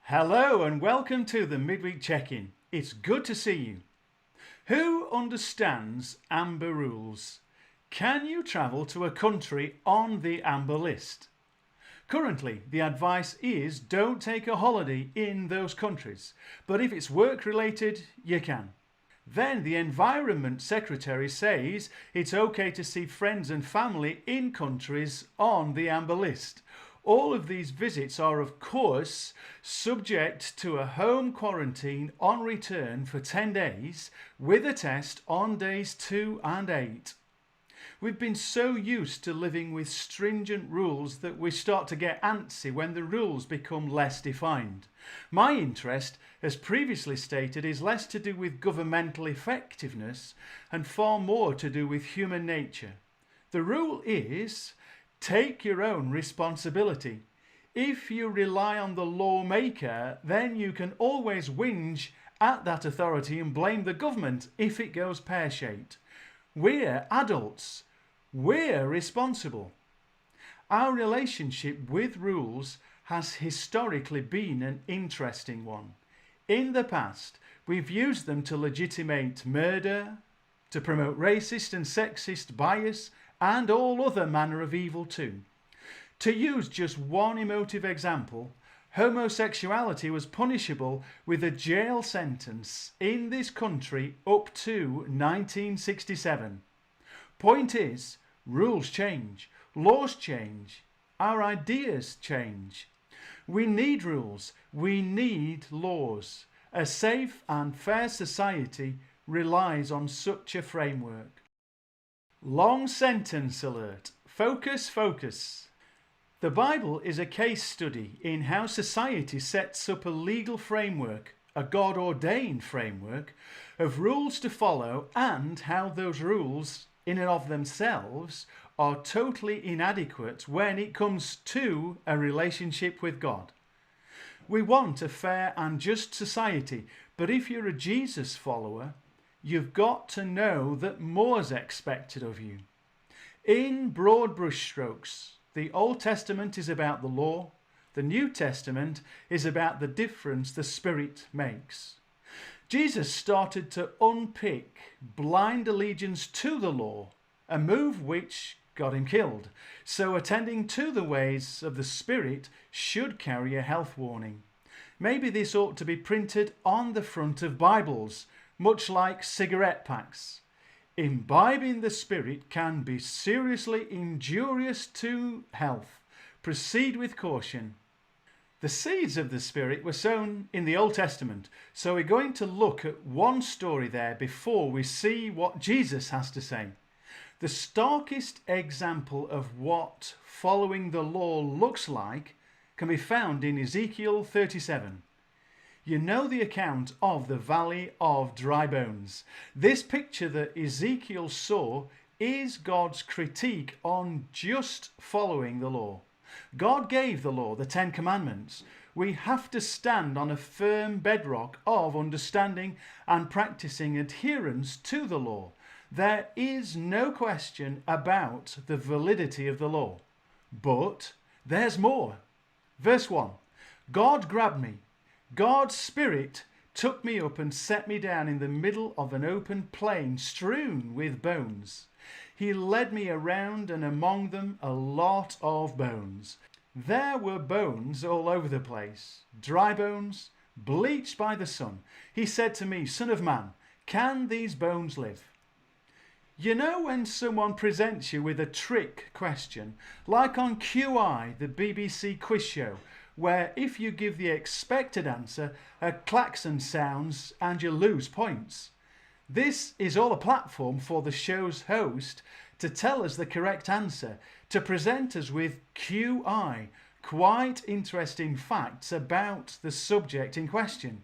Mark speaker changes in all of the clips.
Speaker 1: Hello and welcome to the Midweek Check-in. It's good to see you. Who understands amber rules? Can you travel to a country on the amber list? Currently, the advice is don't take a holiday in those countries, but if it's work related, you can. Then the Environment Secretary says it's okay to see friends and family in countries on the amber list. All of these visits are, of course, subject to a home quarantine on return for 10 days with a test on days 2 and 8. We've been so used to living with stringent rules that we start to get antsy when the rules become less defined. My interest, as previously stated, is less to do with governmental effectiveness and far more to do with human nature. The rule is: take your own responsibility. If you rely on the lawmaker, then you can always whinge at that authority and blame the government if it goes pear-shaped. We're adults. We're responsible. Our relationship with rules has historically been an interesting one. In the past, we've used them to legitimate murder, to promote racist and sexist bias, and all other manner of evil too. To use just one emotive example, homosexuality was punishable with a jail sentence in this country up to 1967. Point is, rules change, laws change, our ideas change. We need rules, we need laws. A safe and fair society relies on such a framework. Long sentence alert. Focus, focus. The Bible is a case study in how society sets up a legal framework, a God-ordained framework, of rules to follow, and how those rules, in and of themselves, are totally inadequate when it comes to a relationship with God. We want a fair and just society, but if you're a Jesus follower, you've got to know that more's expected of you. In broad brushstrokes, the Old Testament is about the law, the New Testament is about the difference the Spirit makes. Jesus started to unpick blind allegiance to the law, a move which got him killed. So attending to the ways of the Spirit should carry a health warning. Maybe this ought to be printed on the front of Bibles, much like cigarette packs. Imbibing the Spirit can be seriously injurious to health. Proceed with caution. The seeds of the Spirit were sown in the Old Testament, so we're going to look at one story there before we see what Jesus has to say. The starkest example of what following the law looks like can be found in Ezekiel 37. You know the account of the Valley of Dry Bones. This picture that Ezekiel saw is God's critique on just following the law. God gave the law, the 10 Commandments. We have to stand on a firm bedrock of understanding and practicing adherence to the law. There is no question about the validity of the law. But there's more. Verse 1. God grabbed me. God's Spirit took me up and set me down in the middle of an open plain strewn with bones. He led me around, and among them a lot of bones. There were bones all over the place, dry bones, bleached by the sun. He said to me, "Son of man, can these bones live?" You know when someone presents you with a trick question, like on QI, the BBC quiz show, where if you give the expected answer, a klaxon sounds and you lose points. This is all a platform for the show's host to tell us the correct answer, to present us with QI, quite interesting facts about the subject in question.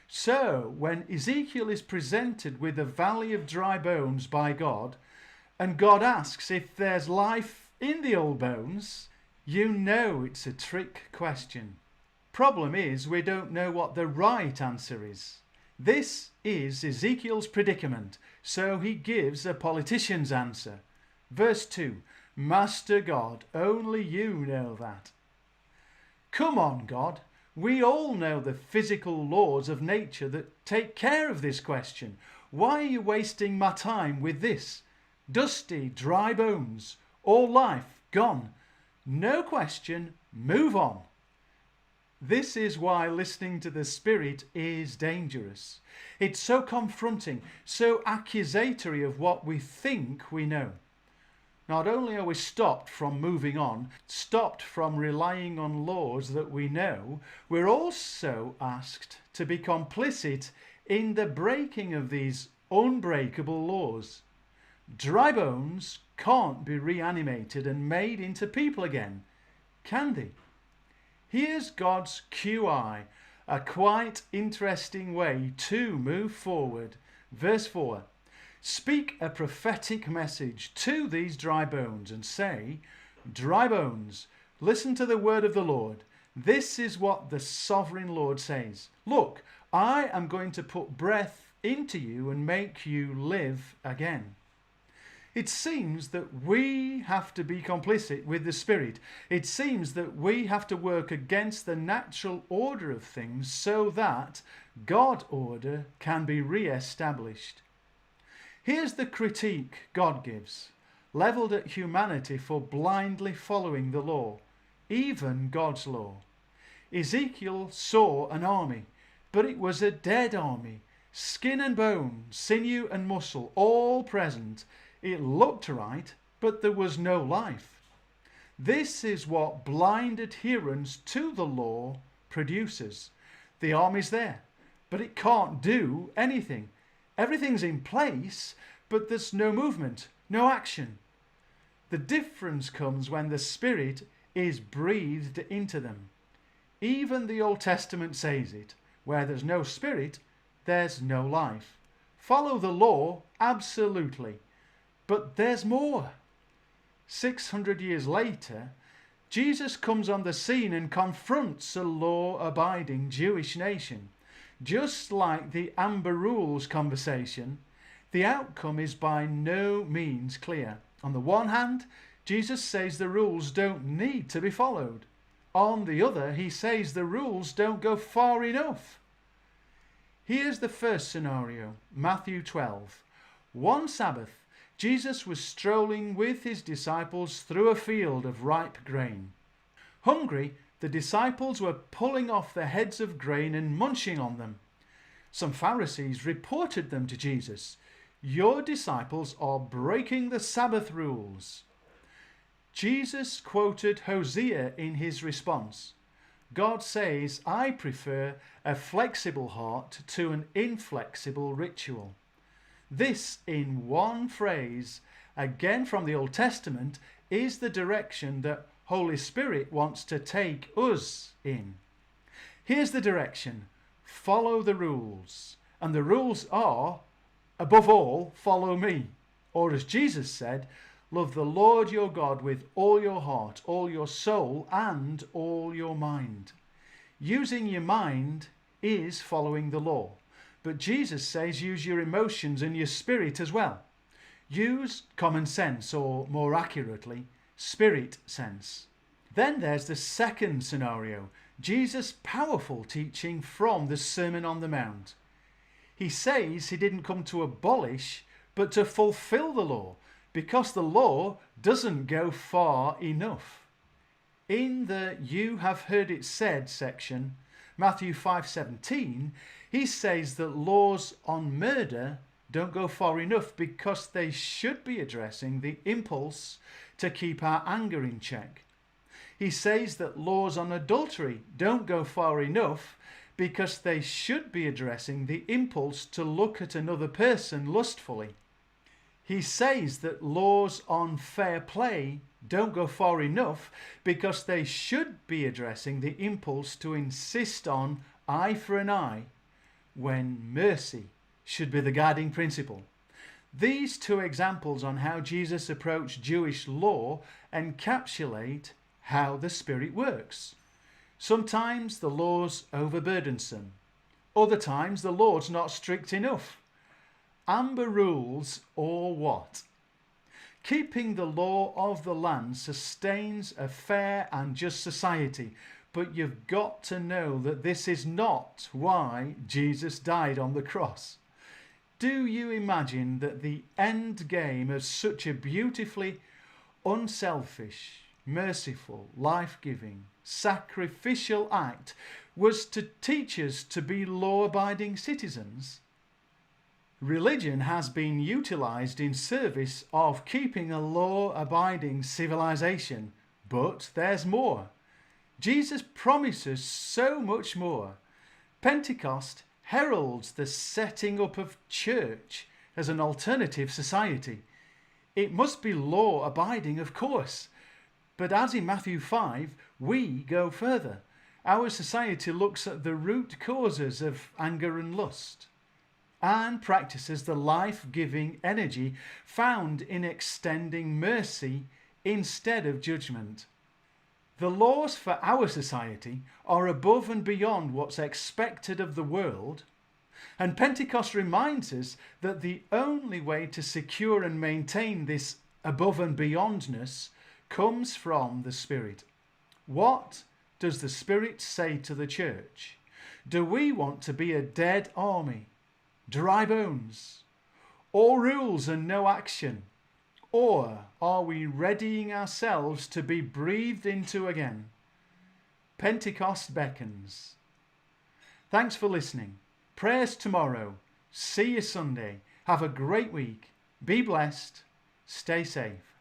Speaker 1: So, when Ezekiel is presented with the Valley of Dry Bones by God, and God asks if there's life in the old bones, you know it's a trick question. Problem is, we don't know what the right answer is. This is Ezekiel's predicament, so he gives a politician's answer. Verse 2, Master God, only you know that. Come on, God, We all know the physical laws of nature that take care of this question. Why are you wasting my time with this? Dusty, dry bones, all life gone. No question, move on. This is why listening to the Spirit is dangerous. It's so confronting, so accusatory of what we think we know. Not only are we stopped from moving on, stopped from relying on laws that we know, we're also asked to be complicit in the breaking of these unbreakable laws. Dry bones can't be reanimated and made into people again, can they? Here's God's QI, a quite interesting way to move forward. Verse 4. Speak a prophetic message to these dry bones and say, dry bones, listen to the word of the Lord. This is what the sovereign Lord says. Look, I am going to put breath into you and make you live again. It seems that we have to be complicit with the Spirit. It seems that we have to work against the natural order of things so that God's order can be re-established. Here's the critique God gives, levelled at humanity for blindly following the law, even God's law. Ezekiel saw an army, but it was a dead army, skin and bone, sinew and muscle, all present. It looked right, but there was no life. This is what blind adherence to the law produces. The army's there, but it can't do anything. Everything's in place, but there's no movement, no action. The difference comes when the Spirit is breathed into them. Even the Old Testament says it. Where there's no Spirit, there's no life. Follow the law, absolutely. But there's more. 600 years later, Jesus comes on the scene and confronts a law-abiding Jewish nation. Just like the Amber Rules conversation, the outcome is by no means clear. On the one hand, Jesus says the rules don't need to be followed. On the other, he says the rules don't go far enough. Here's the first scenario, Matthew 12. One Sabbath, Jesus was strolling with his disciples through a field of ripe grain. Hungry, the disciples were pulling off the heads of grain and munching on them. Some Pharisees reported them to Jesus. Your disciples are breaking the Sabbath rules. Jesus quoted Hosea in his response. God says, I prefer a flexible heart to an inflexible ritual. This, in one phrase, again from the Old Testament, is the direction that Holy Spirit wants to take us in. Here's the direction. Follow the rules. And the rules are, above all, follow me. Or as Jesus said, love the Lord your God with all your heart, all your soul, and all your mind. Using your mind is following the law. But Jesus says use your emotions and your spirit as well. Use common sense, or more accurately, spirit sense. Then there's the second scenario, Jesus' powerful teaching from the Sermon on the Mount. He says he didn't come to abolish, but to fulfill the law, because the law doesn't go far enough. In the You Have Heard It Said section, Matthew 5:17, he says that laws on murder don't go far enough because they should be addressing the impulse to keep our anger in check. He says that laws on adultery don't go far enough because they should be addressing the impulse to look at another person lustfully. He says that laws on fair play don't go far enough because they should be addressing the impulse to insist on eye for an eye when mercy should be the guiding principle. These two examples on how Jesus approached Jewish law encapsulate how the Spirit works. Sometimes the law's overburdensome. Other times the law's not strict enough. Amber rules or what? Keeping the law of the land sustains a fair and just society, But you've got to know that this is not why Jesus died on the cross. Do you imagine that the end game of such a beautifully unselfish, merciful, life-giving, sacrificial act was to teach us to be law-abiding citizens? Religion has been utilised in service of keeping a law-abiding civilization, but there's more. Jesus promises so much more. Pentecost heralds the setting up of church as an alternative society. It must be law-abiding, of course, but as in Matthew 5, we go further. Our society looks at the root causes of anger and lust and practices the life-giving energy found in extending mercy instead of judgment. The laws for our society are above and beyond what's expected of the world, and Pentecost reminds us that the only way to secure and maintain this above and beyondness comes from the Spirit. What does the Spirit say to the church? Do we want to be a dead army, dry bones, all rules and no action? Or are we readying ourselves to be breathed into again? Pentecost beckons. Thanks for listening. Prayers tomorrow. See you Sunday. Have a great week. Be blessed. Stay safe.